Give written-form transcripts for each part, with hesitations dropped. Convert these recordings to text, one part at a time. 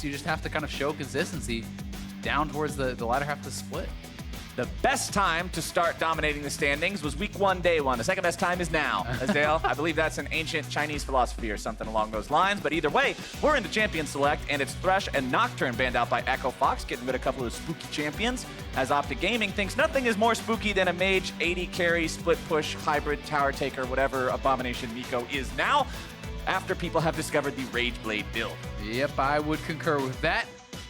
you just have to kind of show consistency down towards the latter half of the split. The best time to start dominating the standings was week 1, day 1. The second best time is now. Azael, I believe that's an ancient Chinese philosophy or something along those lines. But either way, we're into Champion Select, and it's Thresh and Nocturne banned out by Echo Fox, getting rid of a couple of spooky champions, as OpTic Gaming thinks nothing is more spooky than a mage, AD carry, split push, hybrid, tower taker, whatever Abomination Miko is now, after people have discovered the Rage Blade build. Yep, I would concur with that.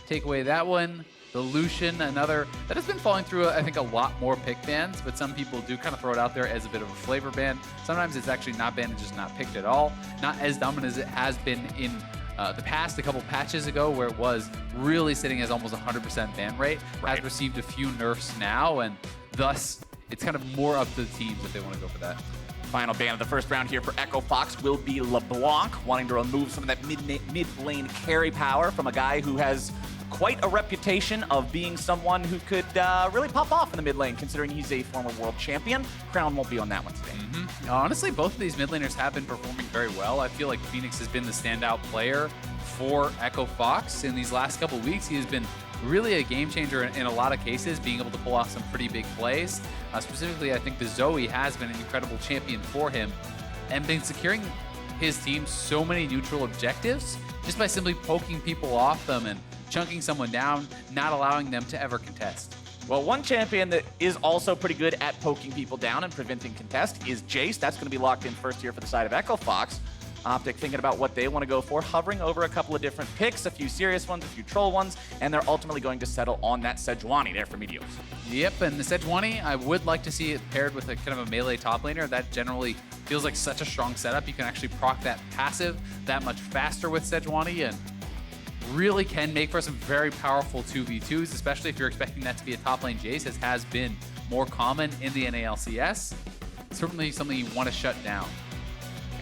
Take away that one. The Lucian, another that has been falling through, I think, a lot more pick bans, but some people do kind of throw it out there as a bit of a flavor ban. Sometimes it's actually not banned and just not picked at all. Not as dominant as it has been in the past, a couple patches ago, where it was really sitting as almost 100% ban rate. Has received a few nerfs now, and thus it's kind of more up to the teams if they want to go for that. Final ban of the first round here for Echo Fox will be LeBlanc, wanting to remove some of that mid-lane carry power from a guy who has quite a reputation of being someone who could really pop off in the mid lane, considering he's a former world champion. Crown won't be on that one today. Honestly, both of these mid laners have been performing very well. I feel like Fenix has been the standout player for Echo Fox in these last couple weeks. He has been really a game changer in a lot of cases, being able to pull off some pretty big plays. Specifically, I think the Zoe has been an incredible champion for him and been securing his team so many neutral objectives just by simply poking people off them and chunking someone down, not allowing them to ever contest. Well, one champion that is also pretty good at poking people down and preventing contest is Jayce. That's going to be locked in first here for the side of Echo Fox. OpTic thinking about what they want to go for, hovering over a couple of different picks, a few serious ones, a few troll ones, and they're ultimately going to settle on that Sejuani there for Meteos. Yep, and the Sejuani, I would like to see it paired with a kind of a melee top laner. That generally feels like such a strong setup. You can actually proc that passive that much faster with Sejuani, and really can make for some very powerful 2v2s, especially if you're expecting that to be a top lane Jayce, as has been more common in the NALCS. Certainly something you want to shut down.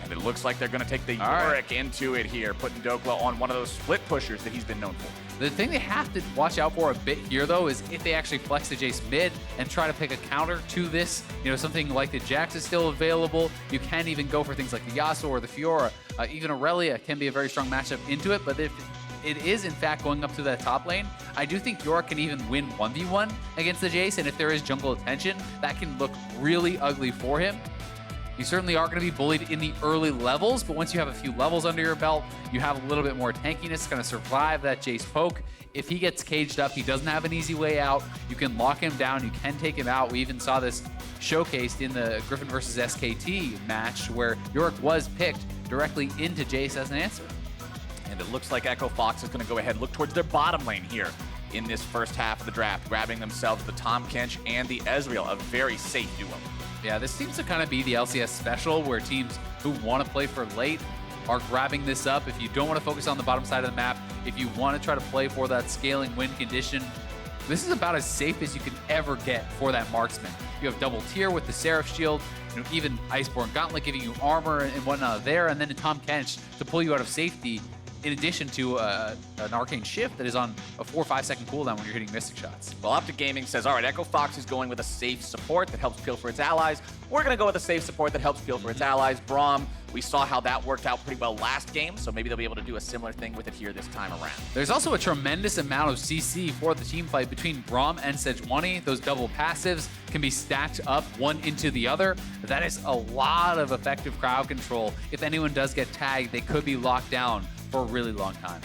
And it looks like they're going to take the Yorick into it here, putting Dhokla on one of those split pushers that he's been known for. The thing they have to watch out for a bit here, though, is if they actually flex the Jayce mid and try to pick a counter to this, you know, something like the Jax is still available. You can even go for things like the Yasuo or the Fiora. Even Aurelia can be a very strong matchup into it, but if it is, in fact, going up to that top lane, I do think Yorick can even win 1v1 against the Jayce, and if there is jungle attention, that can look really ugly for him. You certainly are going to be bullied in the early levels, but once you have a few levels under your belt, you have a little bit more tankiness, going to survive that Jayce poke. If he gets caged up, he doesn't have an easy way out. You can lock him down, you can take him out. We even saw this showcased in the Griffin versus SKT match, where Yorick was picked directly into Jayce as an answer. And it looks like Echo Fox is going to go ahead and look towards their bottom lane here in this first half of the draft, grabbing themselves the Tahm, Kench, and the Ezreal, a very safe duo. Yeah, this seems to kind of be the LCS special, where teams who want to play for late are grabbing this up. If you don't want to focus on the bottom side of the map, if you want to try to play for that scaling win condition, this is about as safe as you can ever get for that marksman. You have double tier with the Seraph shield, you know, even Iceborne Gauntlet giving you armor and whatnot there, and then a Tahm Kench to pull you out of safety, in addition to an Arcane Shift that is on a 4 or 5 second cooldown when you're hitting Mystic shots. Well, OpTic Gaming says, all right, Echo Fox is going with a safe support that helps peel for its allies. We're going to go with a safe support that helps peel for its allies. Braum, we saw how that worked out pretty well last game, so maybe they'll be able to do a similar thing with it here this time around. There's also a tremendous amount of CC for the team fight between Braum and Sejuani. Those double passives can be stacked up one into the other. That is a lot of effective crowd control. If anyone does get tagged, they could be locked down for a really long time.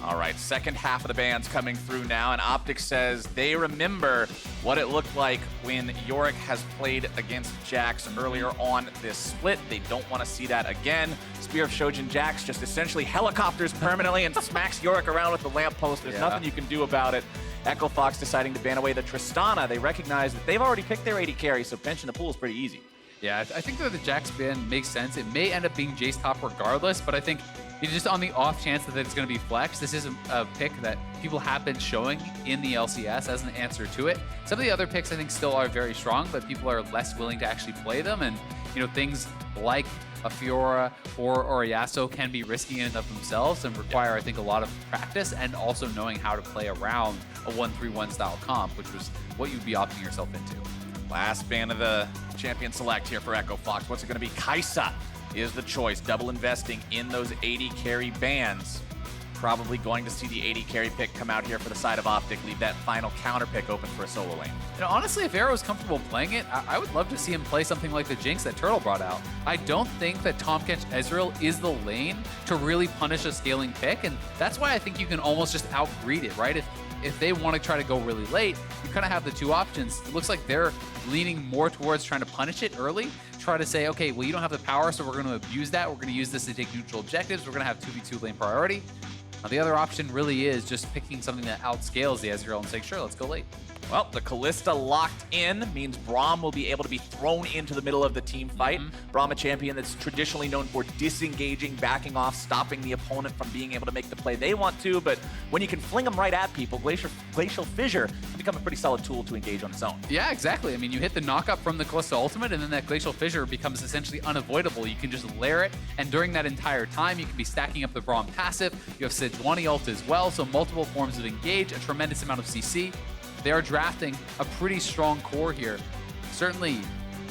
All right, second half of the ban's coming through now, and OpTic says they remember what it looked like when Yorick has played against Jax earlier on this split. They don't want to see that again. Spear of Shojin Jax just essentially helicopters permanently and smacks Yorick around with the lamppost. There's nothing you can do about it. Echo Fox deciding to ban away the Tristana. They recognize that they've already picked their AD carry, so pinching the pool is pretty easy. Yeah, I think that the Jax ban makes sense. It may end up being Jayce top regardless, but I think just on the off chance that it's going to be flex, this is a pick that people have been showing in the LCS as an answer to it. Some of the other picks I think still are very strong, but people are less willing to actually play them. And you know, things like a Fiora or a Yasuo can be risky in and of themselves and require, I think, a lot of practice and also knowing how to play around a 1-3-1 style comp, which was what you'd be opting yourself into. Last ban of the Champion Select here for Echo Fox. What's it going to be? Kalista is the choice. Double investing in those AD carry bans. probably going to see the AD carry pick come out here for the side of OpTic, leave that final counter pick open for a solo lane. You know, honestly, if Arrow's comfortable playing it, I would love to see him play something like the Jinx that Turtle brought out. I don't think that Tahm, Kench, Ezreal is the lane to really punish a scaling pick, and that's why I think you can almost just outgreed it, right? If they want to try to go really late, you kind of have the two options. It looks like they're leaning more towards trying to punish it early, try to say, okay, well, you don't have the power, so we're going to abuse that. We're going to use this to take neutral objectives. We're going to have 2v2 lane priority. Now, the other option really is just picking something that outscales the Ezreal and saying, sure, let's go late. Well, the Kalista locked in means Braum will be able to be thrown into the middle of the team fight. Braum, a champion that's traditionally known for disengaging, backing off, stopping the opponent from being able to make the play they want to, but when you can fling them right at people, Glacial Fissure can become a pretty solid tool to engage on its own. Yeah, exactly. I mean, you hit the knockup from the Kalista ultimate, and then that Glacial Fissure becomes essentially unavoidable. You can just layer it, and during that entire time, you can be stacking up the Braum passive. You have Sejuani ult as well, so multiple forms of engage, a tremendous amount of CC. They are drafting a pretty strong core here. Certainly,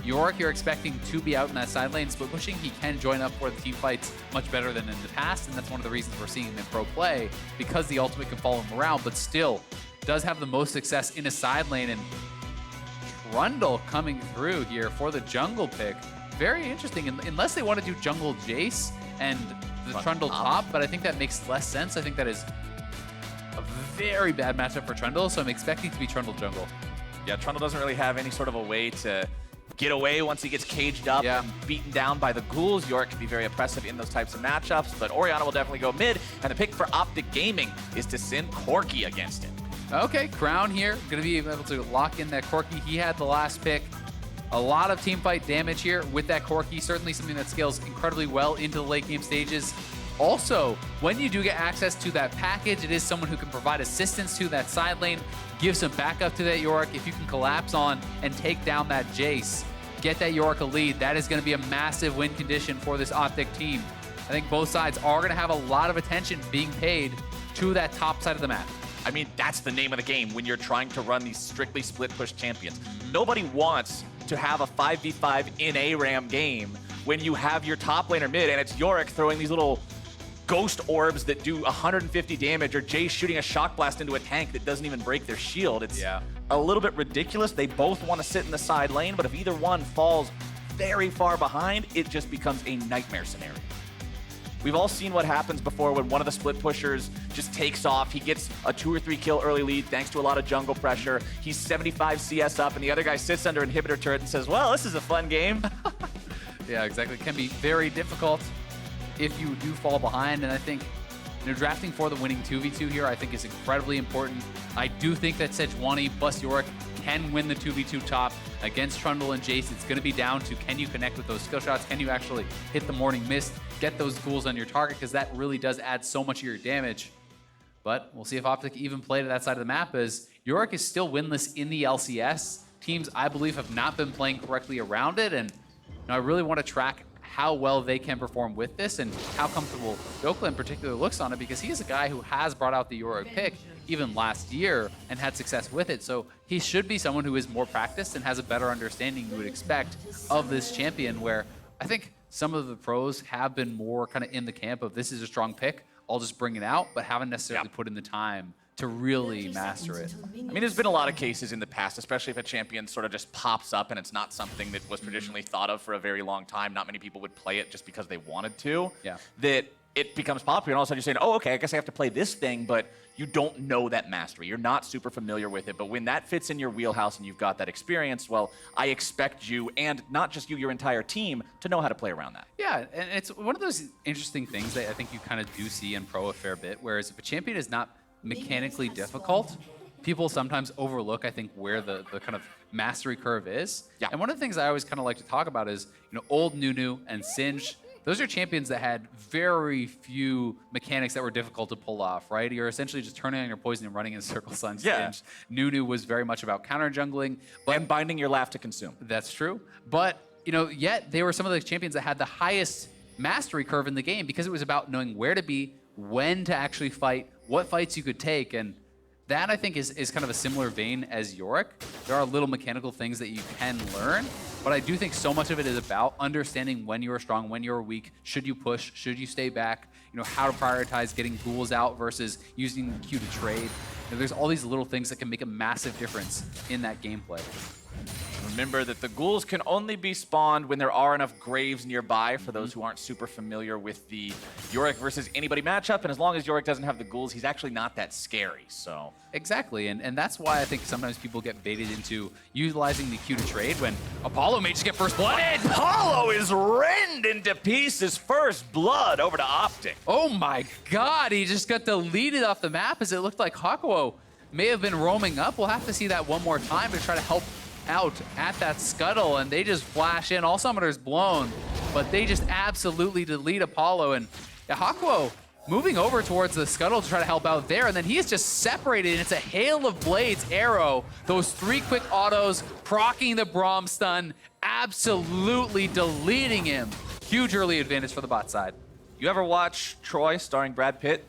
Yorick, you're expecting to be out in that side lane, split pushing. He can join up for the team fights much better than in the past, and that's one of the reasons we're seeing him in pro play, because the ultimate can follow him around, but still does have the most success in a side lane. And Trundle coming through here for the jungle pick. Very interesting, unless they want to do jungle Jayce and the Trundle top, but I think that makes less sense. I think that is a very bad matchup for Trundle, so I'm expecting to be Trundle jungle. Yeah, Trundle doesn't really have any sort of a way to get away once he gets caged up and beaten down by the ghouls. Yorick can be very oppressive in those types of matchups, but Orianna will definitely go mid, and the pick for OpTic Gaming is to send Corki against it. Okay, Crown here, going to be able to lock in that Corki. He had the last pick. A lot of teamfight damage here with that Corki, certainly something that scales incredibly well into the late game stages. Also, when you do get access to that package, it is someone who can provide assistance to that side lane, give some backup to that Yorick. If you can collapse on and take down that Jayce, get that Yorick a lead, that is going to be a massive win condition for this OpTic team. I think both sides are going to have a lot of attention being paid to that top side of the map. I mean, that's the name of the game when you're trying to run these strictly split push champions. Nobody wants to have a 5v5 in ARAM game when you have your top laner mid and it's Yorick throwing these little ghost orbs that do 150 damage, or Jayce shooting a shock blast into a tank that doesn't even break their shield. It's a little bit ridiculous. They both want to sit in the side lane, but if either one falls very far behind, it just becomes a nightmare scenario. We've all seen what happens before when one of the split pushers just takes off. He gets a 2 or 3 kill early lead thanks to a lot of jungle pressure. He's 75 CS up, and the other guy sits under inhibitor turret and says, well, this is a fun game. Yeah, exactly. It can be very difficult if you do fall behind, and I think drafting for the winning 2v2 here I think is incredibly important. I do think that Sejuani plus Yorick can win the 2v2 top against Trundle and Jayce. It's going to be down to, can you connect with those skill shots? Can you actually hit the morning mist, get those ghouls on your target, because that really does add so much of your damage. But we'll see if OpTic even play to that side of the map, as Yorick is still winless in the LCS. Teams, I believe, have not been playing correctly around it, and I really want to track how well they can perform with this and how comfortable Dhokla in particular looks on it, because he is a guy who has brought out the Yorick pick even last year and had success with it. So he should be someone who is more practiced and has a better understanding, you would expect, of this champion, where I think some of the pros have been more kind of in the camp of, this is a strong pick, I'll just bring it out, but haven't necessarily put in the time to really master it. I mean, there's been a lot of cases in the past, especially if a champion sort of just pops up and it's not something that was traditionally thought of for a very long time. Not many people would play it just because they wanted to. Yeah. That it becomes popular, and all of a sudden you're saying, oh, okay, I guess I have to play this thing, but you don't know that mastery. You're not super familiar with it, but when that fits in your wheelhouse and you've got that experience, well, I expect you, and not just you, your entire team, to know how to play around that. Yeah, and it's one of those interesting things that I think you kind of do see in pro a fair bit, whereas if a champion is not mechanically difficult, people sometimes overlook, I think, where the kind of mastery curve is. Yeah. And one of the things I always kind of like to talk about is, old Nunu and Singe. Those are champions that had very few mechanics that were difficult to pull off, right? You're essentially just turning on your poison and running in circles on Singe. Yeah. Nunu was very much about counter jungling, but And binding your laugh to consume. that's true. But, yet they were some of the champions that had the highest mastery curve in the game, because it was about knowing where to be, when to actually fight, what fights you could take, and that, I think, is kind of a similar vein as Yorick. There are little mechanical things that you can learn, But I do think so much of it is about understanding when you're strong, when you're weak. Should you push? Should you stay back? You know, how to prioritize getting ghouls out versus using the Q to trade. You know, there's all these little things that can make a massive difference in that gameplay. Remember that the ghouls can only be spawned when there are enough graves nearby, for those who aren't super familiar with the Yorick versus anybody matchup. And as long as Yorick doesn't have the ghouls, he's actually not that scary, so. Exactly, and that's why I think sometimes people get baited into utilizing the Q to trade when Apollo may just get first blood. Apollo is rend into pieces. First blood over to OpTic. Oh my god, he just got deleted off the map as it looked like Hakuho may have been roaming up. We'll have to see that one more time to try to help out at that scuttle, and they just flash in. All summoners blown, but they just absolutely delete Apollo, and Hakuho moving over towards the scuttle to try to help out there, and then he is just separated, and it's a hail of blades arrow. Those 3 quick autos, proccing the Braum stun, absolutely deleting him. Huge early advantage for the bot side. You ever watch Troy starring Brad Pitt?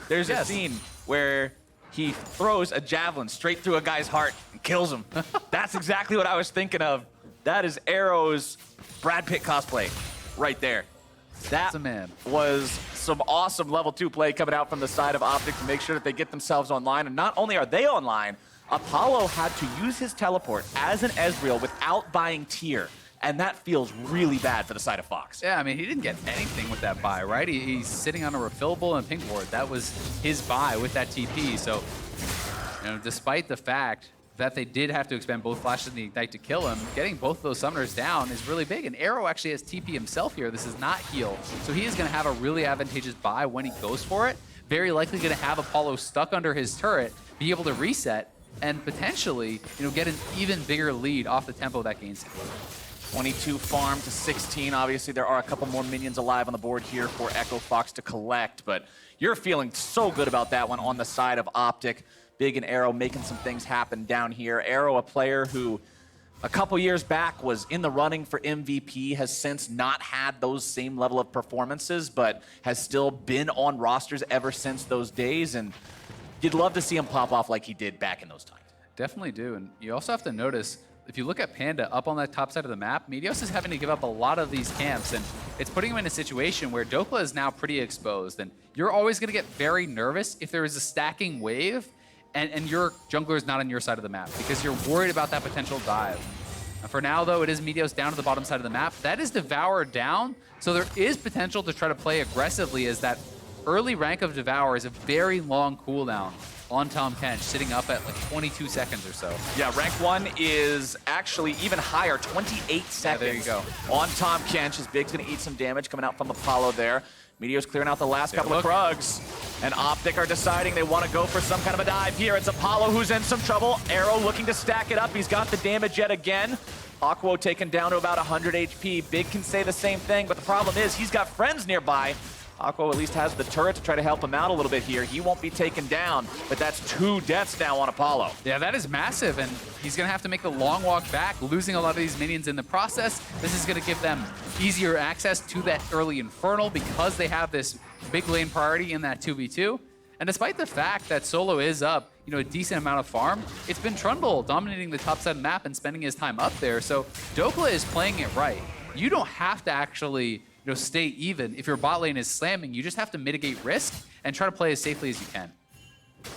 There's Yes. a scene where he throws a javelin straight through a guy's heart and kills him. That's exactly what I was thinking of. That is Arrow's Brad Pitt cosplay right there. That a man. was some awesome level 2 play coming out from the side of OpTic to make sure that they get themselves online. And not only are they online, Apollo had to use his teleport as an Ezreal without buying tier. And that feels really bad for the side of Fox. Yeah, I mean, he didn't get anything with that buy, right? He's sitting on a refillable and pink board. That was his buy with that TP. So, you know, despite the fact that they did have to expend both flashes and the ignite to kill him, getting both of those summoners down is really big. And Arrow actually has TP himself here. This is not heal. So he is going to have a really advantageous buy when he goes for it. Very likely going to have Apollo stuck under his turret, be able to reset, and potentially, you know, get an even bigger lead off the tempo that gains him. 22 farm to 16. Obviously, there are a couple more minions alive on the board here for Echo Fox to collect, but you're feeling so good about that one on the side of OpTic. Big and Arrow making some things happen down here. Arrow, a player who a couple years back was in the running for MVP, has since not had those same level of performances, but has still been on rosters ever since those days, and you'd love to see him pop off like he did back in those times. Definitely do, and you also have to notice, if you look at Panda up on that top side of the map, Meteos is having to give up a lot of these camps, and it's putting him in a situation where Dhokla is now pretty exposed, and you're always going to get very nervous if there is a stacking wave and your jungler is not on your side of the map because you're worried about that potential dive. And for now, though, it is Meteos down to the bottom side of the map. That is Devour down, so there is potential to try to play aggressively, as that early rank of Devour is a very long cooldown on Tahm Kench, sitting up at like 22 seconds or so. Yeah, rank 1 is actually even higher, 28 seconds. Yeah, there you go. On Tahm Kench, his Big's gonna eat some damage coming out from Apollo there. Meteos clearing out the last couple of Krugs. And OpTic are deciding they want to go for some kind of a dive here. It's Apollo who's in some trouble. Arrow looking to stack it up. He's got the damage yet again. Hakuho taken down to about 100 HP. Big can say the same thing, but the problem is he's got friends nearby. Hakuho at least has the turret to try to help him out a little bit here. He won't be taken down, but that's 2 deaths now on Apollo. Yeah, that is massive, and he's going to have to make the long walk back, losing a lot of these minions in the process. This is going to give them easier access to that early Infernal because they have this big lane priority in that 2v2. And despite the fact that Solo is up, you know, a decent amount of farm, it's been Trundle dominating the top side of the map and spending his time up there. So Dhokla is playing it right. You don't have to actually, you know, stay even. If your bot lane is slamming, you just have to mitigate risk and try to play as safely as you can.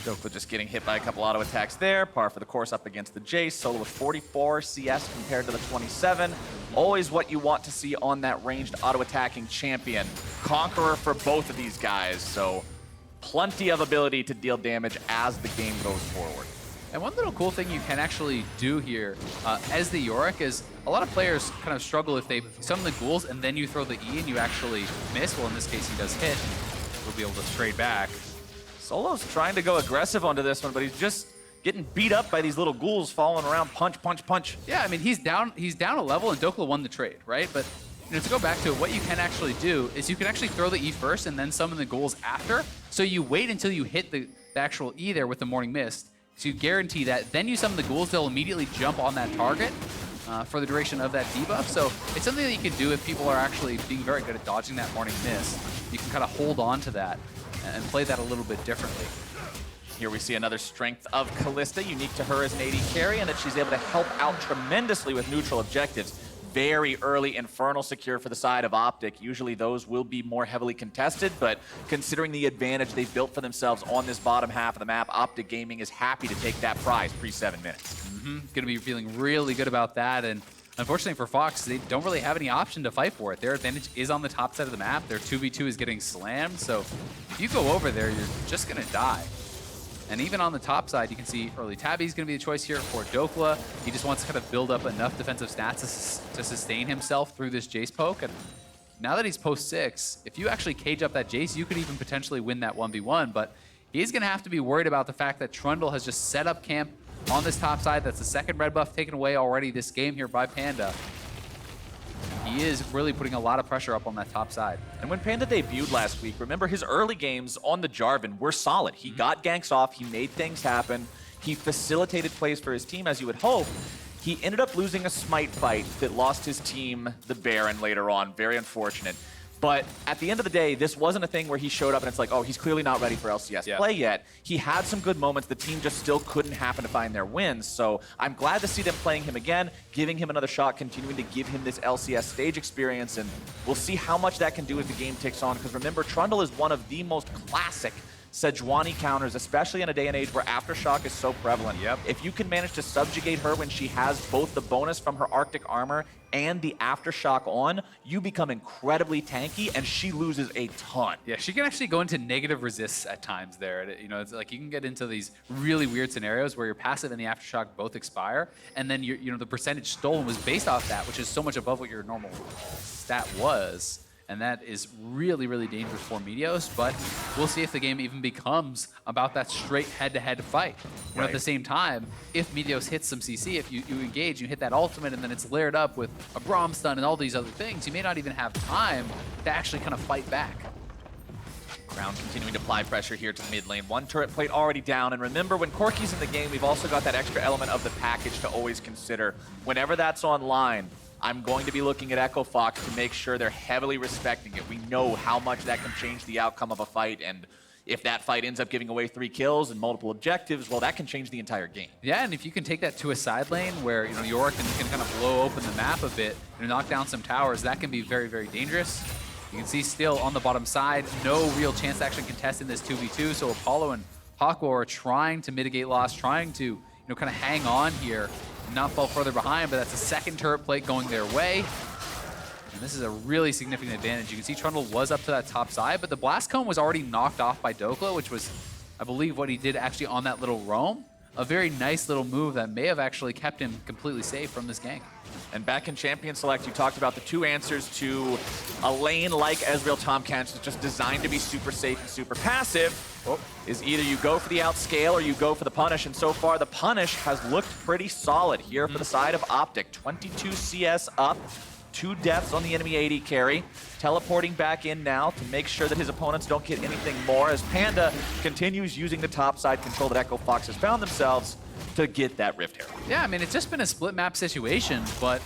Dhokla just getting hit by a couple auto attacks there. Par for the course up against the Jayce. Solo with 44 CS compared to the 27. Always what you want to see on that ranged auto attacking champion. Conqueror for both of these guys, so plenty of ability to deal damage as the game goes forward. And one little cool thing you can actually do here as the Yorick is a lot of players kind of struggle if they summon the ghouls and then you throw the E and you actually miss. Well, in this case, he does hit. We'll be able to trade back. Solo's trying to go aggressive onto this one, but he's just getting beat up by these little ghouls following around, punch, punch, punch. Yeah, I mean, he's down a level and Dhokla won the trade, right? But you know, to go back to it, what you can actually do is you can actually throw the E first and then summon the ghouls after. So you wait until you hit the actual E there with the Morning Mist. So you guarantee that. Then you summon the ghouls, they'll immediately jump on that target for the duration of that debuff. So it's something that you can do if people are actually being very good at dodging that Morning Mist. You can kind of hold on to that and play that a little bit differently. Here we see another strength of Kalista, unique to her as an AD carry, and that she's able to help out tremendously with neutral objectives. very early Infernal secure for the side of OpTic. Usually those will be more heavily contested, but considering the advantage they've built for themselves on this bottom half of the map, OpTic Gaming is happy to take that prize pre-7 minutes. Gonna be feeling really good about that, and unfortunately for Fox, they don't really have any option to fight for it. Their advantage is on the top side of the map. Their 2v2 is getting slammed, so if you go over there, you're just gonna die. And even on the top side, you can see early Tabby's going to be the choice here for Dhokla. He just wants to kind of build up enough defensive stats to sustain himself through this Jayce poke. And now that he's post 6, if you actually cage up that Jayce, you could even potentially win that 1v1. But he's going to have to be worried about the fact that Trundle has just set up camp on this top side. That's the second red buff taken away already this game here by Panda. He is really putting a lot of pressure up on that top side. And when Panda debuted last week, remember his early games on the Jarvan were solid. He got ganks off, he made things happen, he facilitated plays for his team as you would hope. He ended up losing a Smite fight that lost his team the Baron later on, very unfortunate. But at the end of the day, this wasn't a thing where he showed up and it's like, oh, he's clearly not ready for LCS play yet. He had some good moments. The team just still couldn't happen to find their wins. So I'm glad to see them playing him again, giving him another shot, continuing to give him this LCS stage experience. And we'll see how much that can do as the game ticks on. Because remember, Trundle is one of the most classic Sejuani counters, especially in a day and age where Aftershock is so prevalent. If you can manage to subjugate her when she has both the bonus from her Arctic armor and the Aftershock on, you become incredibly tanky and she loses a ton. Yeah, she can actually go into negative resists at times there. You know, it's like you can get into these really weird scenarios where your passive and the Aftershock both expire, and then you know, the percentage stolen was based off that, which is so much above what your normal stat was. And that is really, really dangerous for Meteos, but we'll see if the game even becomes about that straight head-to-head fight. You know, at the same time, if Meteos hits some CC, if you engage, you hit that ultimate, and then it's layered up with a Braum stun and all these other things, you may not even have time to actually kind of fight back. Crown continuing to apply pressure here to the mid lane. One turret plate already down, and remember, when Corki's in the game, we've also got that extra element of the package to always consider. Whenever that's online, I'm going to be looking at Echo Fox to make sure they're heavily respecting it. We know how much that can change the outcome of a fight, and if that fight ends up giving away 3 kills and multiple objectives, well, that can change the entire game. Yeah, and if you can take that to a side lane where, you know, Yorick can kind of blow open the map a bit and knock down some towers, that can be very, very dangerous. You can see still on the bottom side, no real chance to actually contest in this 2v2, so Apollo and Hakuho are trying to mitigate loss, trying to, you know, kind of hang on here, not fall further behind, but that's a second turret plate going their way. And this is a really significant advantage. You can see Trundle was up to that top side, but the Blast Cone was already knocked off by Dhokla, which was, I believe, what he did actually on that little roam. A very nice little move that may have actually kept him completely safe from this gank. And back in Champion Select, you talked about the 2 answers to a lane like Ezreal Tahm Kench that's just designed to be super safe and super passive. Is either you go for the outscale or you go for the punish, and so far the punish has looked pretty solid here for the side of OpTic. 22 CS up, 2 deaths on the enemy AD carry, teleporting back in now to make sure that his opponents don't get anything more as Panda continues using the top side control that Echo Fox has found themselves to get that Rift Herald. Yeah, I mean, it's just been a split map situation, but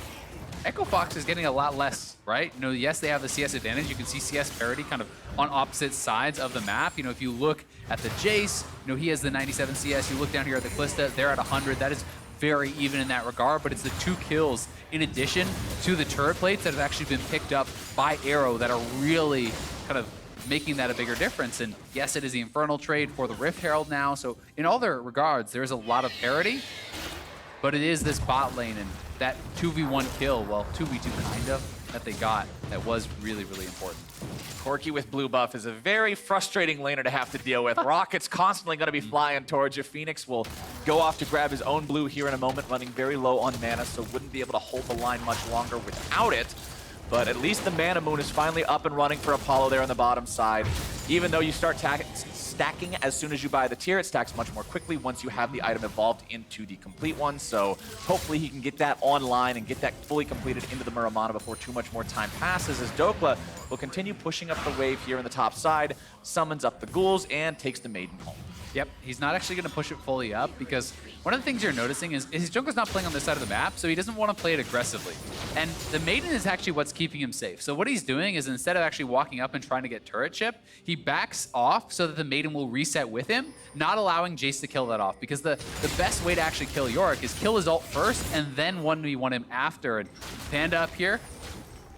Echo Fox is getting a lot less, right? You know, yes, they have the CS advantage. You can see CS parity kind of on opposite sides of the map. You know, if you look at the Jayce, you know, he has the 97 CS. You look down here at the Kalista, they're at 100. That is very even in that regard, but it's the 2 kills in addition to the turret plates that have actually been picked up by Arrow that are really kind of making that a bigger difference. And yes, it is the Infernal trade for the Rift Herald now. So in all their regards, there's a lot of parity, but it is this bot lane and that 2v1 kill, well, 2v2 kind of, that they got that was really, really important. Corki with blue buff is a very frustrating laner to have to deal with. Rocket's constantly going to be flying towards you. Phoenix will go off to grab his own blue here in a moment, running very low on mana, so wouldn't be able to hold the line much longer without it. But at least the Mana Moon is finally up and running for Apollo there on the bottom side. Even though you start stacking as soon as you buy the tier, it stacks much more quickly once you have the item evolved into the complete one. So hopefully he can get that online and get that fully completed into the Muramana before too much more time passes, as Dhokla will continue pushing up the wave here on the top side, summons up the ghouls, and takes the Maiden home. Yep, he's not actually going to push it fully up because one of the things you're noticing is his jungler's not playing on this side of the map, so he doesn't want to play it aggressively. And the Maiden is actually what's keeping him safe. So what he's doing is instead of actually walking up and trying to get turret chip, he backs off so that the Maiden will reset with him, not allowing Jayce to kill that off. Because the best way to actually kill Yorick is kill his ult first and then 1v1 him after. And Panda up here.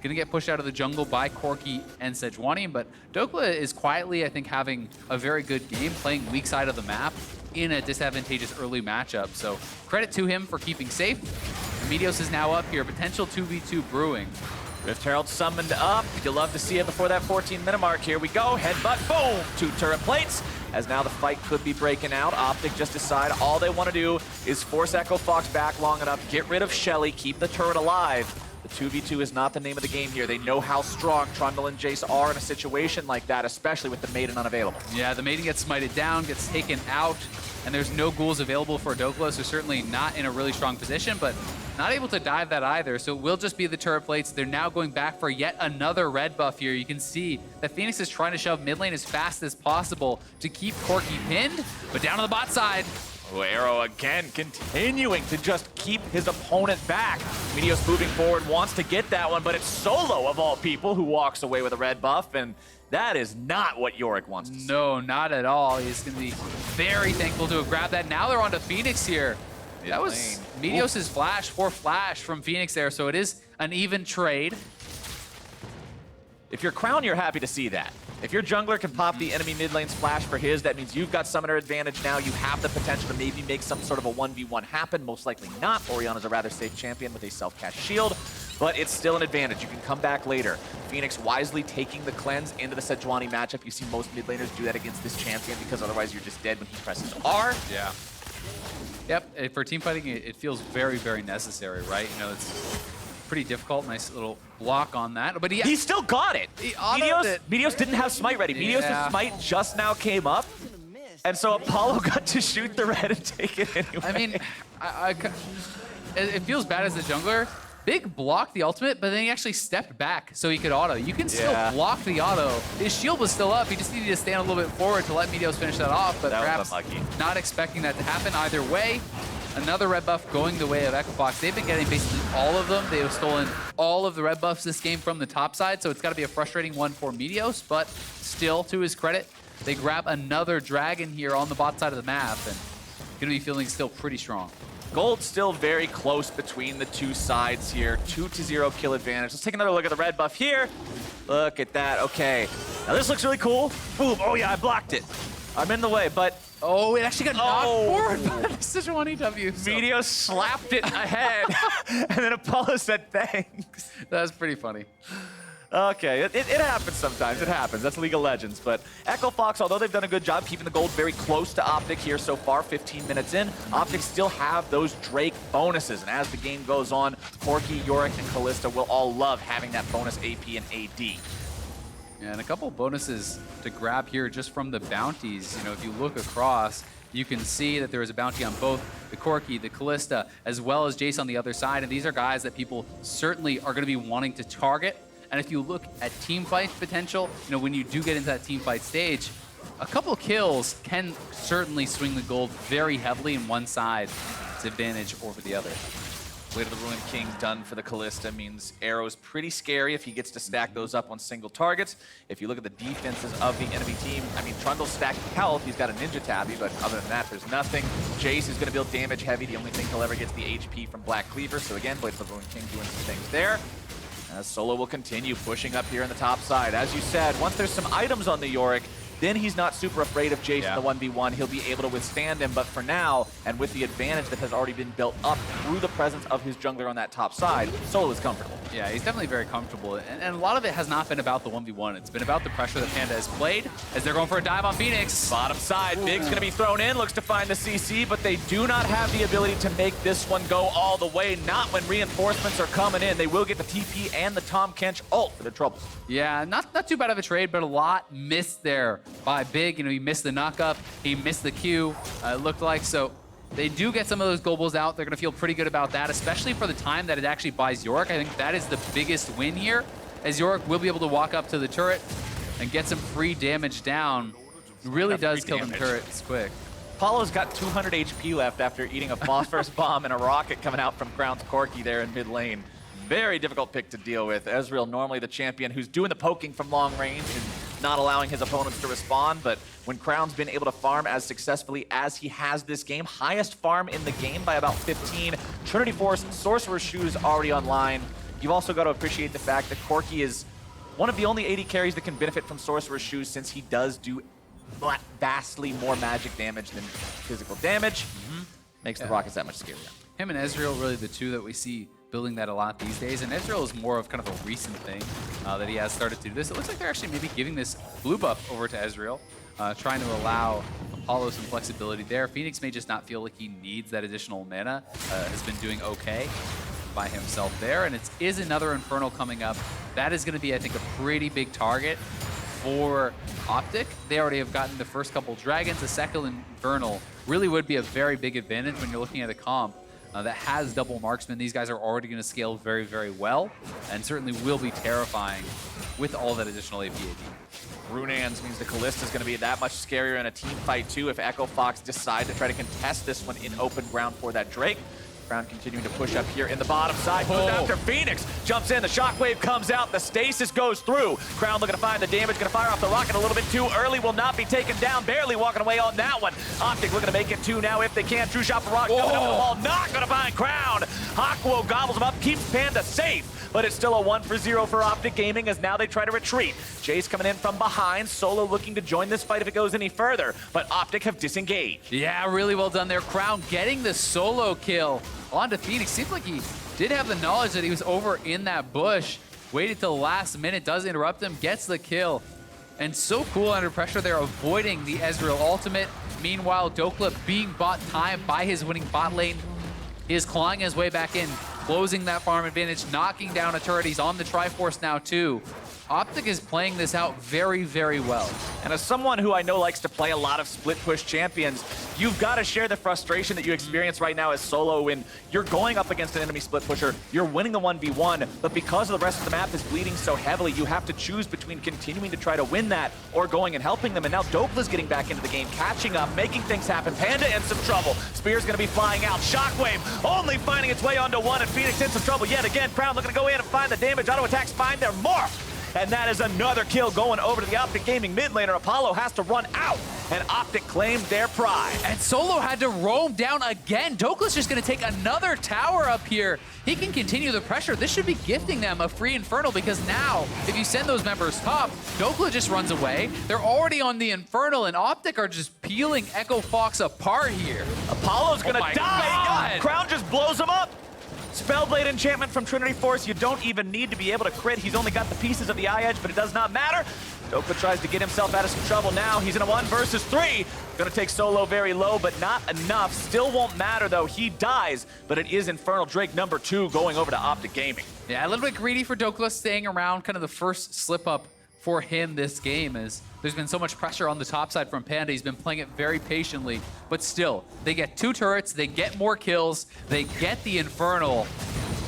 Gonna get pushed out of the jungle by Corki and Sejuani, but Dhokla is quietly, I think, having a very good game, playing weak side of the map in a disadvantageous early matchup. So credit to him for keeping safe. Meteos is now up here, potential 2v2 brewing. Rift Herald summoned up. You'll love to see it before that 14-minute mark. Here we go. Headbutt, boom! 2 turret plates. As now the fight could be breaking out. OpTic just decide all they want to do is force Echo Fox back long enough, get rid of Shelly, keep the turret alive. The 2v2 is not the name of the game here. They know how strong Trundle and Jayce are in a situation like that, especially with the Maiden unavailable. Yeah, the Maiden gets smited down, gets taken out, and there's no ghouls available for Dhokla, so certainly not in a really strong position, but not able to dive that either, so it will just be the turret plates. They're now going back for yet another red buff here. You can see that Fenix is trying to shove mid lane as fast as possible to keep Corki pinned, but down on the bot side, oh, Arrow again, continuing to just keep his opponent back. Meteos moving forward, wants to get that one, but it's Solo, of all people, who walks away with a red buff, and that is not what Yorick wants to see. No, not at all. He's going to be very thankful to have grabbed that. Now they're on to Fenix here. That was Meteos' flash for flash from Fenix there, so it is an even trade. If you're Crown, you're happy to see that. If your jungler can pop the enemy mid lane's flash for his, that means you've got summoner advantage now. You have the potential to maybe make some sort of a 1v1 happen. Most likely not. Orianna's a rather safe champion with a self-cast shield, but it's still an advantage. You can come back later. Fenix wisely taking the cleanse into the Sejuani matchup. You see most mid laners do that against this champion because otherwise you're just dead when he presses R. Yeah. Yep, for team fighting, it feels very, very necessary, right? You know, it's pretty difficult. Nice little block on that. But he still got it. Meteos didn't have smite ready. Meteos' smite just now came up. And so Apollo got to shoot the red and take it anyway. I mean, it feels bad as a jungler. Big block the ultimate, but then he actually stepped back so he could auto. You can still block the auto. His shield was still up. He just needed to stand a little bit forward to let Meteos finish that off, but perhaps not expecting that to happen either way. Another red buff going the way of Echo Fox. They've been getting basically all of them. They have stolen all of the red buffs this game from the top side, so it's got to be a frustrating one for Meteos, but still, to his credit, they grab another dragon here on the bot side of the map, and going to be feeling still pretty strong. Gold still very close between the two sides here. 2-0 kill advantage. Let's take another look at the red buff here. Look at that. Okay. Now this looks really cool. Boom. Oh yeah, I blocked it. I'm in the way, but... Oh, it actually got knocked forward by the Sejuani W. Meteos slapped it ahead, and then Apollo said thanks. That's pretty funny. Okay, it happens sometimes. It happens. That's League of Legends. But Echo Fox, although they've done a good job keeping the gold very close to OpTic here so far, 15 minutes in, OpTic still have those Drake bonuses. And as the game goes on, Corki, Yorick, and Kalista will all love having that bonus AP and AD. Yeah, and a couple bonuses to grab here just from the bounties. You know, if you look across, you can see that there is a bounty on both the Corki, the Kalista, as well as Jayce on the other side. And these are guys that people certainly are going to be wanting to target. And if you look at team fight potential, you know, when you do get into that team fight stage, a couple kills can certainly swing the gold very heavily in one side's advantage over the other. Blade of the Ruined King done for the Kalista means Arrow's pretty scary if he gets to stack those up on single targets. If you look at the defenses of the enemy team, I mean, Trundle's stacked health. He's got a ninja tabby, but other than that, there's nothing. Jayce is going to build damage heavy. The only thing he'll ever get is the HP from Black Cleaver. So again, Blade of the Ruined King doing some things there. As Solo will continue pushing up here on the top side. As you said, once there's some items on the Yorick, then he's not super afraid of Jayce in the 1v1. He'll be able to withstand him, but for now, and with the advantage that has already been built up through the presence of his jungler on that top side, Solo is comfortable. Yeah, he's definitely very comfortable, and a lot of it has not been about the 1v1. It's been about the pressure that Panda has played as they're going for a dive on Fenix. Bottom side, Big's going to be thrown in, looks to find the CC, but they do not have the ability to make this one go all the way, not when reinforcements are coming in. They will get the TP and the Tahm Kench ult for the trouble. Yeah, not too bad of a trade, but a lot missed there by Big. You know, he missed the knock-up, he missed the Q, it looked like, so they do get some of those globals out. They're going to feel pretty good about that, especially for the time that it actually buys Yorick. I think that is the biggest win here, as Yorick will be able to walk up to the turret and get some free damage down. It really does kill them turrets quick. Apollo's got 200 HP left after eating a phosphorus bomb and a rocket coming out from Crown's Corki there in mid lane. Very difficult pick to deal with. Ezreal, normally the champion who's doing the poking from long range and not allowing his opponents to respond, but when Crown's been able to farm as successfully as he has this game, highest farm in the game by about 15. Trinity Force, Sorcerer's Shoes already online. you've also got to appreciate the fact that Corki is one of the only AD carries that can benefit from Sorcerer's Shoes, since he does do vastly more magic damage than physical damage. Makes the Rockets that much scarier. Him and Ezreal really the two that we see building that a lot these days, and Ezreal is more of kind of a recent thing that he has started to do this. It looks like they're actually maybe giving this blue buff over to Ezreal, trying to allow Apollo some flexibility there. Fenix may just not feel like he needs that additional mana, has been doing okay by himself there, and it is another Infernal coming up. That is going to be, I think, a pretty big target for OpTic. They already have gotten the first couple Dragons. The second Infernal really would be a very big advantage when you're looking at a comp that has double marksman. These guys are already going to scale very, very well, and certainly will be terrifying with all that additional AP. Runans means the Kalista is going to be that much scarier in a team fight too if Echo Fox decide to try to contest this one in open ground for that Drake. Crown continuing to push up here in the bottom side. Goes after Fenix. Jumps in. The shockwave comes out. The stasis goes through. Crown looking to find the damage. Going to fire off the rocket a little bit too early. Will not be taken down. Barely walking away on that one. OpTic looking to make it two now if they can. True shot for Rock. Coming up the wall. Not going to find Crown. Hakuho gobbles him up. Keeps Panda safe. But it's still a 1-for-0 for OpTic Gaming as now they try to retreat. Jayce coming in from behind. Solo looking to join this fight if it goes any further. But OpTic have disengaged. Yeah, really well done there. Crown getting the solo kill onto Fenix. Seems like he did have the knowledge that he was over in that bush. Waited till the last minute, does interrupt him, gets the kill. And so cool under pressure there, avoiding the Ezreal ultimate. Meanwhile, Dhokla being bought time by his winning bot lane. He is clawing his way back in, closing that farm advantage, knocking down a turret. He's on the Triforce now too. OpTic is playing this out very, very well. And as someone who I know likes to play a lot of split push champions, you've got to share the frustration that you experience right now as Solo when you're going up against an enemy split pusher, you're winning the 1v1, but because of the rest of the map is bleeding so heavily, you have to choose between continuing to try to win that or going and helping them. And now Dhokla's getting back into the game, catching up, making things happen. Panda in some trouble. Spear's going to be flying out. Shockwave only finding its way onto one, and Fenix in some trouble yet again. Crown looking to go in and find the damage. Auto attacks find their mark. And that is another kill going over to the OpTic Gaming mid laner. Apollo has to run out, and OpTic claimed their pride. And Solo had to roam down again. Dhokla's just going to take another tower up here. He can continue the pressure. This should be gifting them a free Infernal, because now, if you send those members top, Dhokla just runs away. They're already on the Infernal, and OpTic are just peeling Echo Fox apart here. Apollo's going to die. God. Crown just blows him up. Spellblade enchantment from Trinity Force. You don't even need to be able to crit. He's only got the pieces of the eye edge, but it does not matter. Dhokla tries to get himself out of some trouble now. He's in a 1 versus 3. Gonna take Solo very low, but not enough. Still won't matter though. He dies, but it is Infernal Drake number 2 going over to OpTic Gaming. Yeah, a little bit greedy for Dhokla staying around, kind of the first slip up for him this game, as there's been so much pressure on the top side from Panda. He's been playing it very patiently, but still, they get 2 turrets, they get more kills, they get the Infernal.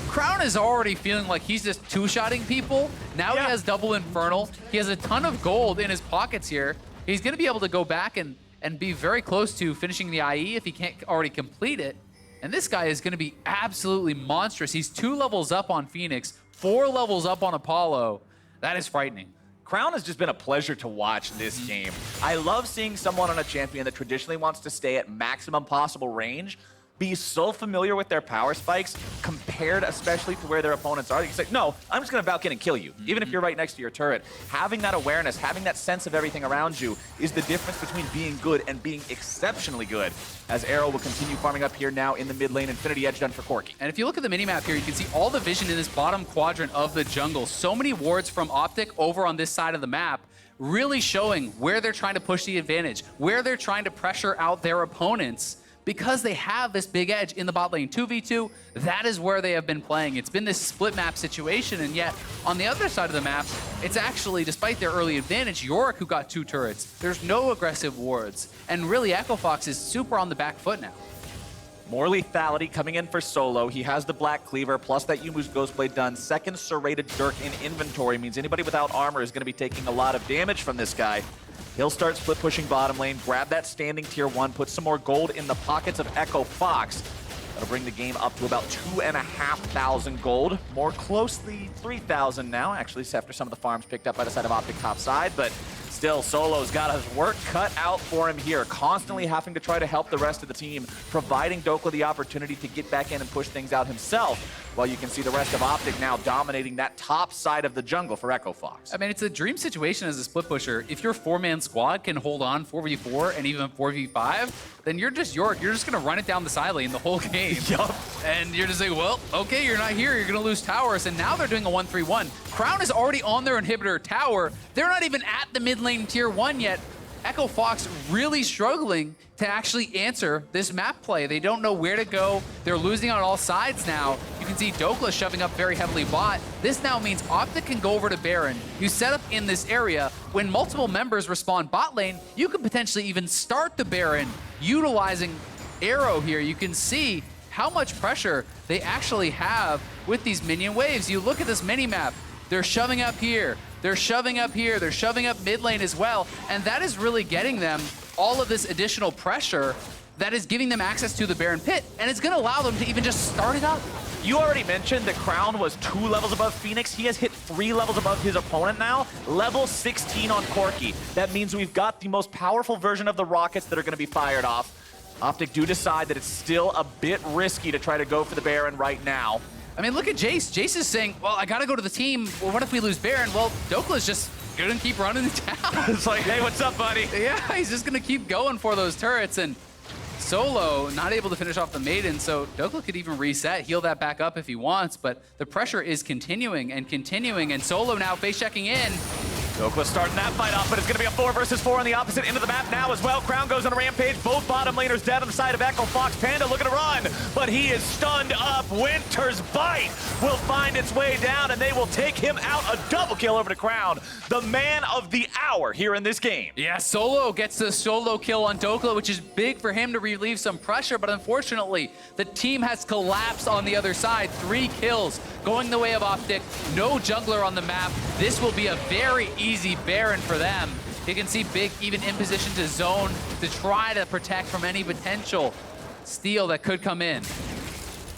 Crown is already feeling like he's just two-shotting people. Now he has double Infernal. He has a ton of gold in his pockets here. He's gonna be able to go back and be very close to finishing the IE if he can't already complete it. And this guy is gonna be absolutely monstrous. He's 2 levels up on Fenix, 4 levels up on Apollo. That is frightening. Crown has just been a pleasure to watch this game. I love seeing someone on a champion that traditionally wants to stay at maximum possible range be so familiar with their power spikes compared especially to where their opponents are. You can say, no, I'm just going to balk in and kill you, even if you're right next to your turret. Having that awareness, having that sense of everything around you is the difference between being good and being exceptionally good, as Arrow will continue farming up here now in the mid lane. Infinity Edge done for Corki. And if you look at the minimap here, you can see all the vision in this bottom quadrant of the jungle. So many wards from OpTic over on this side of the map, really showing where they're trying to push the advantage, where they're trying to pressure out their opponents, because they have this big edge in the bot lane. 2v2, that is where they have been playing. It's been this split map situation, and yet on the other side of the map, it's actually, despite their early advantage, Yorick who got 2 turrets. There's no aggressive wards, and really Echo Fox is super on the back foot now. More lethality coming in for Solo. He has the Black Cleaver, plus that Yumu's Ghostblade done. Second serrated Dirk in inventory means anybody without armor is going to be taking a lot of damage from this guy. He'll start split pushing bottom lane, grab that standing tier 1, put some more gold in the pockets of Echo Fox. That'll bring the game up to about 2,500 gold. More closely 3,000 now, actually, after some of the farms picked up by the side of OpTic top side, but still still, Solo's got his work cut out for him here, constantly having to try to help the rest of the team, providing Dhokla the opportunity to get back in and push things out himself. Well, you can see the rest of OpTic now dominating that top side of the jungle for Echo Fox. I mean, it's a dream situation as a split pusher. If your 4-man squad can hold on 4v4 and even 4v5, then you're just Yorick. You're just going to run it down the side lane the whole game. Yup. And you're just like, well, okay, you're not here. You're going to lose towers. And now they're doing a 1-3-1. Crown is already on their inhibitor tower. They're not even at the mid lane tier 1 yet. Echo Fox really struggling to actually answer this map play. They don't know where to go. They're losing on all sides now. You can see Dhokla shoving up very heavily bot. This now means OpTic can go over to Baron. You set up in this area. When multiple members respawn bot lane, you can potentially even start the Baron utilizing Arrow here. You can see how much pressure they actually have with these minion waves. You look at this mini map. They're shoving up here. They're shoving up here. They're shoving up mid lane as well. And that is really getting them all of this additional pressure that is giving them access to the Baron pit. And it's going to allow them to even just start it up. You already mentioned that Crown was 2 levels above Fenix. He has hit 3 levels above his opponent now. Level 16 on Corki. That means we've got the most powerful version of the rockets that are going to be fired off. OpTic do decide that it's still a bit risky to try to go for the Baron right now. I mean, look at Jayce. Jayce is saying, well, I got to go to the team. Well, what if we lose Baron? Well, Dhokla's just going to keep running the town. It's like, hey, what's up, buddy? Yeah, he's just going to keep going for those turrets. And Solo not able to finish off the Maiden, so Dhokla could even reset, heal that back up if he wants, but the pressure is continuing, and Solo now face checking in. Dhokla starting that fight off, but it's going to be a 4 versus 4 on the opposite end of the map now as well. Crown goes on a rampage. Both bottom laners dead on the side of Echo Fox. Panda looking to run, but he is stunned up. Winter's Bite will find its way down, and they will take him out. A double kill over to Crown, the man of the hour here in this game. Yeah, Solo gets the solo kill on Dhokla, which is big for him to relieve some pressure, but unfortunately, the team has collapsed on the other side. 3 kills going the way of OpTic. No jungler on the map. This will be a very easy Baron for them. You can see Big even in position to zone to try to protect from any potential steal that could come in.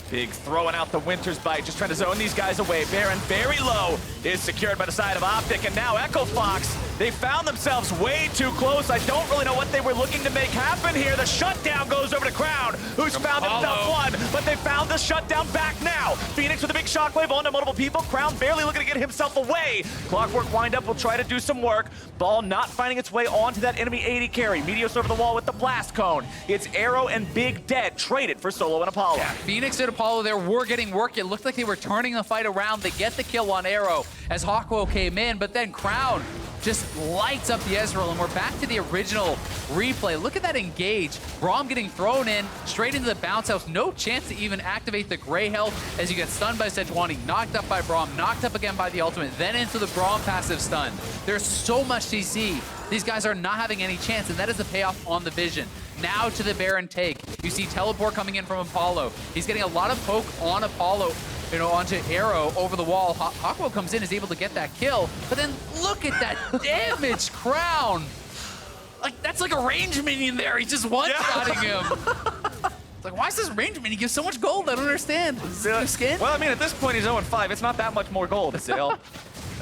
Big throwing out the Winter's Bite, just trying to zone these guys away. Baron very low is secured by the side of OpTic, and now Echo Fox, they found themselves way too close. I don't really know what they were looking to make happen here. The shutdown goes over to Crown, who's found himself one, but they found the shutdown back now. Fenix with a big shockwave onto multiple people. Crown barely looking to get himself away. Clockwork windup will try to do some work. Ball not finding its way onto that enemy AD carry. Meteos over the wall with the blast cone. It's Arrow and Big dead, traded for Solo and Apollo. Yeah, Fenix and Apollo there were getting work. It looked like they were turning the fight around. They get the kill on Arrow as Hakuho came in, but then Crown just lights up the Ezreal, and we're back to the original replay. Look at that engage. Braum getting thrown in, straight into the bounce house. No chance to even activate the gray health as you get stunned by Sejuani, knocked up by Braum, knocked up again by the ultimate, then into the Braum passive stun. There's so much CC. These guys are not having any chance, and that is the payoff on the vision. Now to the Baron take. You see teleport coming in from Apollo. He's getting a lot of poke on Apollo, onto Arrow over the wall. Hakuho comes in, is able to get that kill, but then look at that damage, Crown. Like, that's like a range minion there. He's just one-shotting him. It's like, why is this range minion give so much gold? I don't understand. Is this new skin? Well, I mean, at this point, he's 0-5. It's not that much more gold, Azael.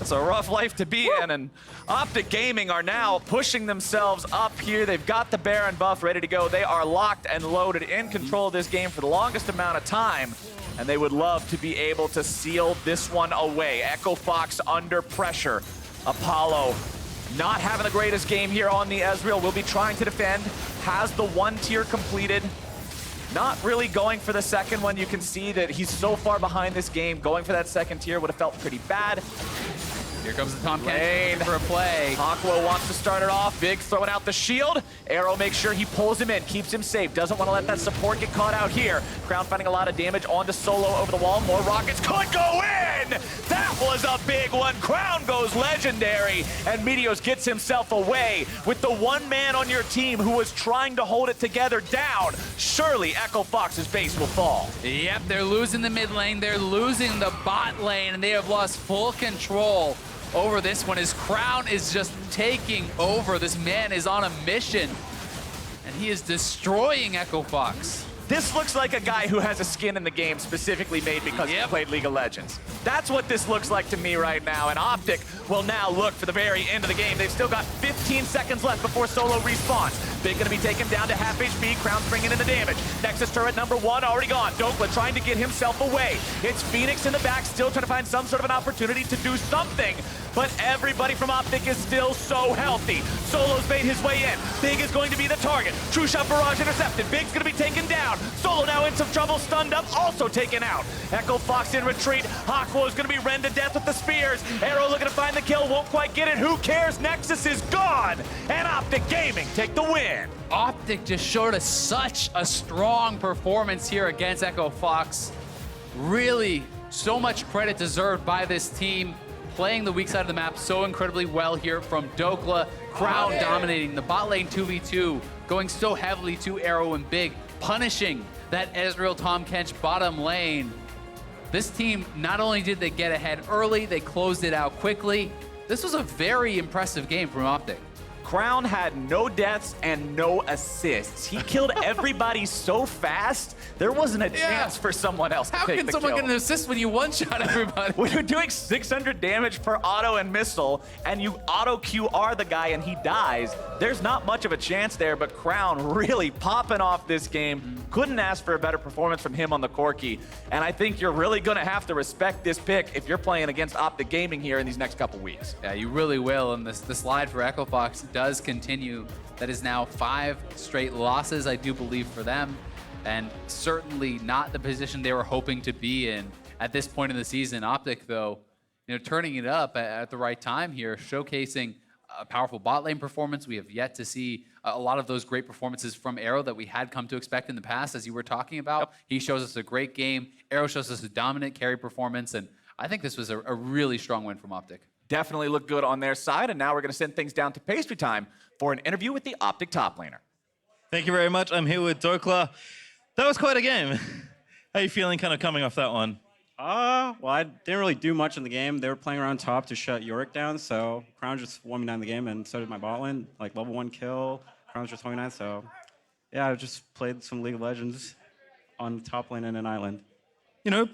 It's a rough life to be in, and OpTic Gaming are now pushing themselves up here. They've got the Baron buff ready to go. They are locked and loaded, in control of this game for the longest amount of time, and they would love to be able to seal this one away. Echo Fox under pressure. Apollo not having the greatest game here on the Ezreal. Will be trying to defend. Has the 1 tier completed. Not really going for the second one. You can see that he's so far behind this game. Going for that 2nd tier would have felt pretty bad. Here comes the Tahm Kench for a play. Hakuho wants to start it off. Big throwing out the shield. Arrow makes sure he pulls him in, keeps him safe. Doesn't want to let that support get caught out here. Crown finding a lot of damage onto Solo over the wall. More rockets could go in! That was a big one. Crown goes legendary, and Meteos gets himself away with the one man on your team who was trying to hold it together down. Surely Echo Fox's base will fall. Yep, they're losing the mid lane. They're losing the bot lane, and they have lost full control over this one. His Crown is just taking over. This man is on a mission, and he is destroying Echo Fox. This looks like a guy who has a skin in the game specifically made because he played League of Legends. That's what this looks like to me right now, and OpTic will now look for the very end of the game. They've still got 15 seconds left before Solo respawns. Big gonna be taken down to half HP, Crown's bringing in the damage. Nexus turret number 1 already gone. Dhokla trying to get himself away. It's Fenix in the back, still trying to find some sort of an opportunity to do something, but everybody from OpTic is still so healthy. Solo's made his way in. Big is going to be the target. True shot barrage intercepted. Big's gonna be taken down. Solo now in some trouble, stunned up, also taken out. Echo Fox in retreat. Hakuho is gonna be rend to death with the spears. Arrow looking to find the kill, won't quite get it. Who cares? Nexus is gone, and OpTic Gaming take the win. OpTic just showed us such a strong performance here against Echo Fox. Really, so much credit deserved by this team. Playing the weak side of the map so incredibly well here from Dhokla. Crown dominating the bot lane 2v2, going so heavily to Arrow and Big, punishing that Ezreal, Tahm, Kench bottom lane. This team, not only did they get ahead early, they closed it out quickly. This was a very impressive game from OpTic. Crown had no deaths and no assists. He killed everybody so fast, there wasn't a chance for someone else to take the kill. How can someone get an assist when you one-shot everybody? When you're doing 600 damage per auto and missile, and you auto-QR the guy and he dies, there's not much of a chance there, but Crown really popping off this game. Couldn't ask for a better performance from him on the Corki, and I think you're really gonna have to respect this pick if you're playing against OpTic Gaming here in these next couple weeks. Yeah, you really will, and the slide for Echo Fox does continue. That is now 5 straight losses, I do believe, for them, and certainly not the position they were hoping to be in at this point in the season. OpTic, though, turning it up at the right time here, showcasing a powerful bot lane performance. We have yet to see a lot of those great performances from Arrow that we had come to expect in the past, as you were talking about. Yep. He shows us a great game. Arrow shows us a dominant carry performance, and I think this was a really strong win from OpTic. Definitely looked good on their side, and now we're going to send things down to pastry time for an interview with the OpTic top laner. Thank you very much. I'm here with Dhokla. That was quite a game. How are you feeling kind of coming off that one? Well, I didn't really do much in the game. They were playing around top to shut Yorick down, so Crown just won me down the game, and so did my bot lane. Like, level 1 kill, Crown's just 29, so yeah, I just played some League of Legends on top lane in an island.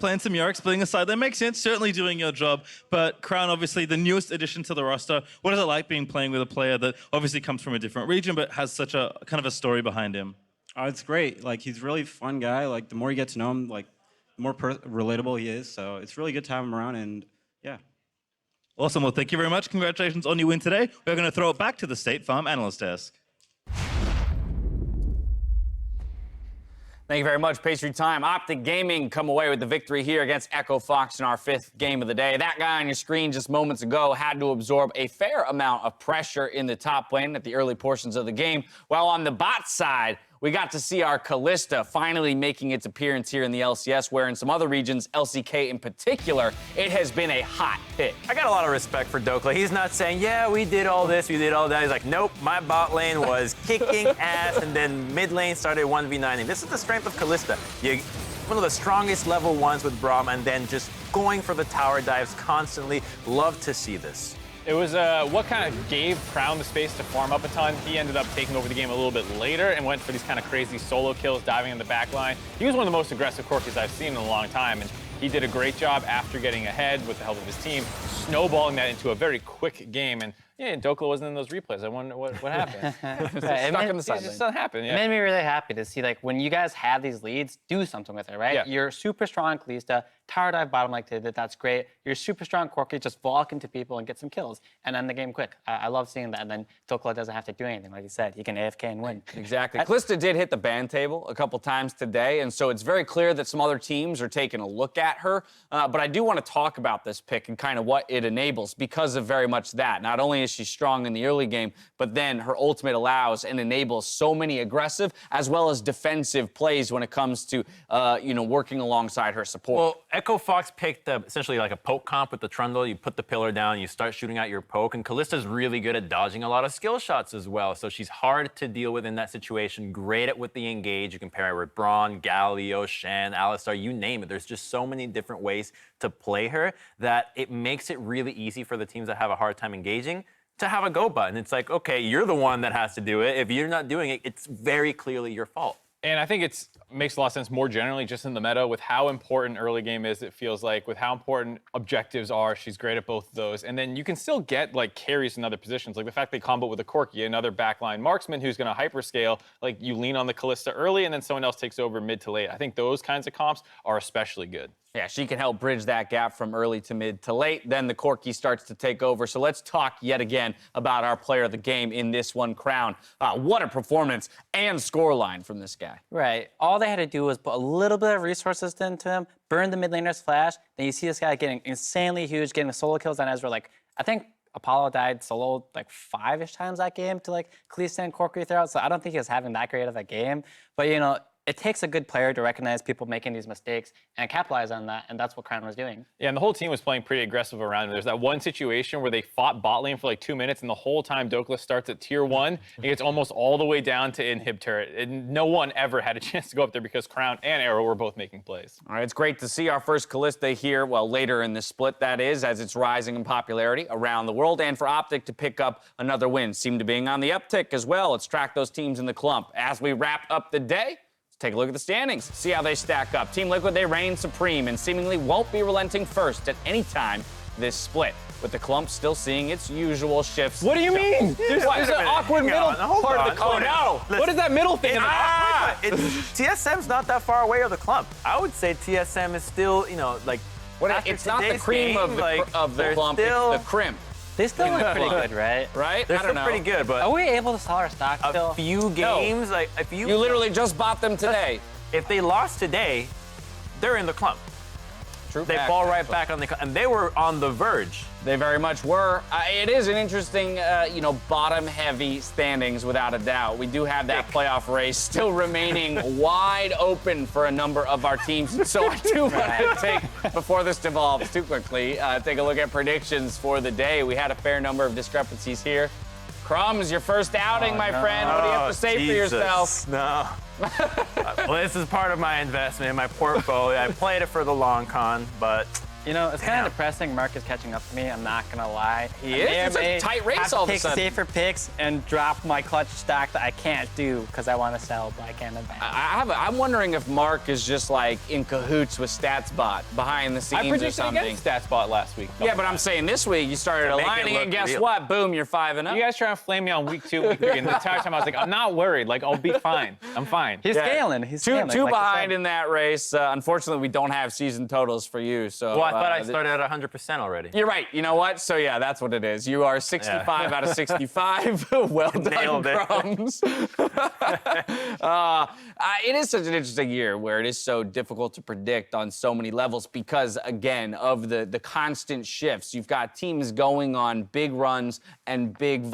Playing some Yorick, splitting a side, that makes sense, certainly doing your job. But Crown, obviously, the newest addition to the roster. What is it like playing with a player that obviously comes from a different region, but has such a kind of a story behind him? It's great. Like, he's a really fun guy. Like, the more you get to know him, like, the more relatable he is. So it's really good to have him around, and yeah. Awesome. Well, thank you very much. Congratulations on your win today. We're going to throw it back to the State Farm Analyst Desk. Thank you very much, Pastry Time. OpTic Gaming come away with the victory here against Echo Fox in our 5th game of the day. That guy on your screen just moments ago had to absorb a fair amount of pressure in the top lane at the early portions of the game, while on the bot side, we got to see our Kalista finally making its appearance here in the LCS, where in some other regions, LCK in particular, it has been a hot pick. I got a lot of respect for Dhokla. He's not saying, yeah, we did all this, we did all that. He's like, nope, my bot lane was kicking ass, and then mid lane started 1v9ing. This is the strength of Kalista. One of the strongest level 1s with Braum, and then just going for the tower dives constantly. Love to see this. It was what kind of gave Crown the space to farm up a ton. He ended up taking over the game a little bit later and went for these kind of crazy solo kills, diving in the back line. He was one of the most aggressive Corkis I've seen in a long time, and he did a great job after getting ahead with the help of his team, snowballing that into a very quick game. And yeah, Dhokla wasn't in those replays. I wonder what happened. Stuck in the side. It just doesn't happen. Yeah. It made me really happy to see, like, when you guys have these leads, do something with it, right? Yeah. You're super strong Kalista, tower dive bottom like they did, that's great. You're super strong Corki, just walk into people and get some kills and end the game quick. I love seeing that. And then Dhokla doesn't have to do anything, like you said. He can AFK and win. Exactly. Kalista did hit the ban table a couple times today, and so it's very clear that some other teams are taking a look at her. But I do want to talk about this pick and kind of what it enables because of very much that. Not only is she strong in the early game, but then her ultimate allows and enables so many aggressive as well as defensive plays when it comes to, working alongside her support. Well, Echo Fox picked essentially like a poke comp with the Trundle. You put the pillar down, you start shooting out your poke, and Kalista's really good at dodging a lot of skill shots as well. So she's hard to deal with in that situation, great at with the engage. You can pair her with Braum, Galio, Shen, Alistar, you name it. There's just so many different ways to play her that it makes it really easy for the teams that have a hard time engaging to have a go button. It's like, okay, you're the one that has to do it. If you're not doing it, it's very clearly your fault. And I think it's makes a lot of sense more generally just in the meta with how important early game is, it feels like, with how important objectives are. She's great at both of those. And then you can still get like carries in other positions. Like the fact they combo with a Corki, another backline marksman who's going to hyperscale, like you lean on the Kalista early and then someone else takes over mid to late. I think those kinds of comps are especially good. Yeah, she can help bridge that gap from early to mid to late. Then the Corki starts to take over. So let's talk yet again about our player of the game in this one, Crown. What a performance and scoreline from this guy. Right. All they had to do was put a little bit of resources into him, burn the mid laner's flash, then you see this guy getting insanely huge, getting solo kills on Ezreal. Like, I think Apollo died solo like 5-ish times that game to like Kalista and Corki throughout, so I don't think he was having that great of a game. But, you know, it takes a good player to recognize people making these mistakes and capitalize on that, and that's what Crown was doing. Yeah, and the whole team was playing pretty aggressive around him. There's that one situation where they fought bot lane for like 2 minutes, and the whole time Dhokla starts at tier 1 and gets almost all the way down to inhib turret. And no one ever had a chance to go up there because Crown and Arrow were both making plays. All right, it's great to see our first Kalista here, well, later in the split, that is, as it's rising in popularity around the world, and for OpTic to pick up another win. Seem to being on the uptick as well. Let's track those teams in the clump. As we wrap up the day, take a look at the standings, see how they stack up. Team Liquid, they reign supreme and seemingly won't be relenting first at any time this split, with the clump still seeing its usual shifts. What do you mean? There's an awkward middle part of the clump. Oh, no. What is that middle thing? TSM's not that far away of the clump. I would say TSM is still, you know, like. It's not the cream of the clump, still, it's the crimp. They still look pretty good, right? Right? They're I don't still know. pretty good, but Are we able to sell our stock still? a few games, like if You literally just bought them today. if they lost today, they're in the clump. True They fact. fall right back on the clump, and they were on the verge. They very much were. It is an interesting, bottom-heavy standings without a doubt. We do have that playoff race still remaining wide open for a number of our teams. So I do want to take, before this devolves too quickly, take a look at predictions for the day. We had a fair number of discrepancies here. Crumbs, your first outing, my friend. What do you have to say for yourself? No. Well, this is part of my investment in my portfolio. I played it for the long con, but You know, it's kind of depressing. Mark is catching up to me. I'm not gonna lie. He is? It's a tight race all of a sudden. Take safer picks and drop my clutch stack that I can't do because I want to sell, but I can't advance. I'm wondering if Mark is just like in cahoots with StatsBot behind the scenes I predicted or something. against StatsBot last week. Yeah, but I'm saying this week you started To make it aligning, look and guess real. what? Boom, you're 5-0. You guys trying to flame me on week 2, week 3, and the entire time I was like, I'm not worried. Like, I'll be fine. I'm fine. He's scaling. He's Two scaling. like you behind said. in that race. Unfortunately, we don't have season totals for you. So well, I thought I started at 100% already. You're right. You know what? So yeah, that's what it is. You are 65 out of 65. Well done, Nailed it. Crumbs. It is such an interesting year where it is so difficult to predict on so many levels because, again, of the constant shifts. You've got teams going on big runs and big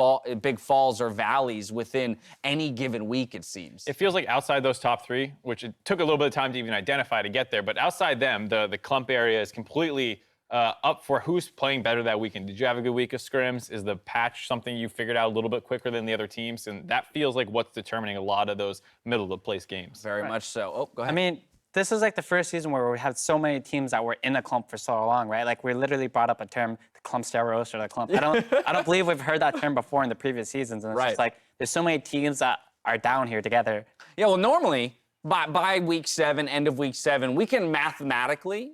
falls or valleys within any given week, it seems. It feels like outside those top 3, which it took a little bit of time to even identify to get there, but outside them, the clump area is completely up for who's playing better that weekend. Did you have a good week of scrims? Is the patch something you figured out a little bit quicker than the other teams? And that feels like what's determining a lot of those middle-of-the-place games. Very much so. Oh, go ahead. I mean, this is like the first season where we had so many teams that were in a clump for so long, right? Like we literally brought up a term, the clump steroids or the clump. I don't believe we've heard that term before in the previous seasons. And it's just like there's so many teams that are down here together. Yeah, well, normally by week 7, end of week 7, we can mathematically,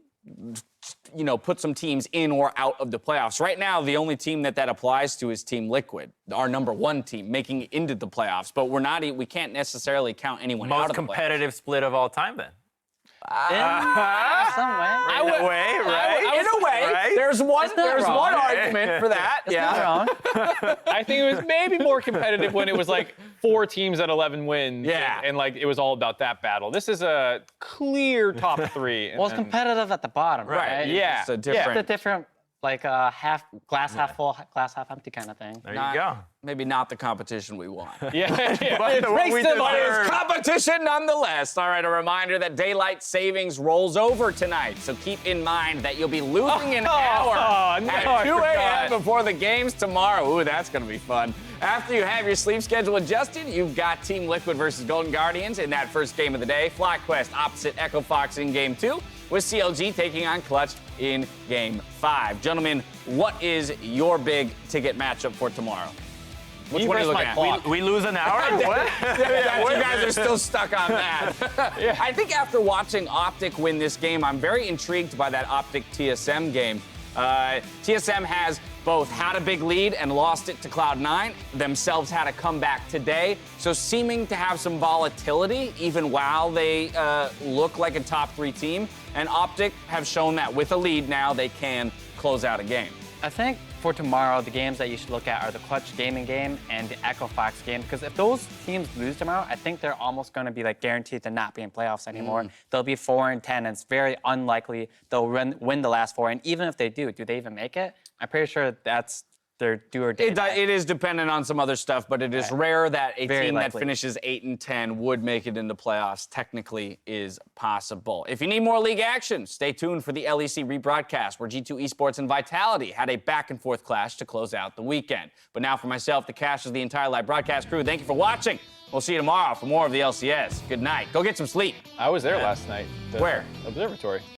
put some teams in or out of the playoffs. Right now, the only team that applies to is Team Liquid, our number 1 team, making it into the playoffs. But we can't necessarily count anyone out of the playoffs. Most competitive split of all time, then. In some way. In a way, right? In a way, Right? there's one wrong. argument for that. Not wrong. I think it was maybe more competitive when it was like 4 teams at 11 wins. Yeah. And like it was all about that battle. This is a clear top 3. Well, it's competitive at the bottom, right? Yeah. It's a It's different. a different, like glass half full, glass half empty kind of thing. There you go. Maybe not the competition we want. Yeah. But It's what we race to the deserve. bottom. Competition nonetheless. All right, a reminder that daylight savings rolls over tonight. So keep in mind that you'll be losing an hour no, at I 2 a.m. forgot. before the games tomorrow. Ooh, that's going to be fun. After you have your sleep schedule adjusted, you've got Team Liquid versus Golden Guardians in that first game of the day. FlyQuest opposite Echo Fox in game 2, with CLG taking on Clutch in game 5. Gentlemen, what is your big ticket matchup for tomorrow? Which one are you looking at? We lose an hour? What? Yeah, you guys are still stuck on that. I think after watching OpTic win this game, I'm very intrigued by that OpTic TSM game. TSM has both had a big lead and lost it to Cloud9, themselves had a comeback today, so seeming to have some volatility even while they look like a top 3 team. And OpTic have shown that with a lead now, they can close out a game. I think for tomorrow, the games that you should look at are the Clutch Gaming game and the Echo Fox game. Because if those teams lose tomorrow, I think they're almost going to be like guaranteed to not be in playoffs anymore. They'll be 4-10, and it's very unlikely they'll win the last 4. And even if they do they even make it? I'm pretty sure that's their do or die. It is dependent on some other stuff, but it is rare that a Very team likely. that finishes 8-10 would make it into playoffs. Technically is possible. If you need more league action, stay tuned for the LEC rebroadcast, where G2 Esports and Vitality had a back-and-forth clash to close out the weekend. But now for myself, the Cash, is the entire live broadcast crew, thank you for watching. We'll see you tomorrow for more of the LCS. Good night. Go get some sleep. I was there last night. The Where? Observatory.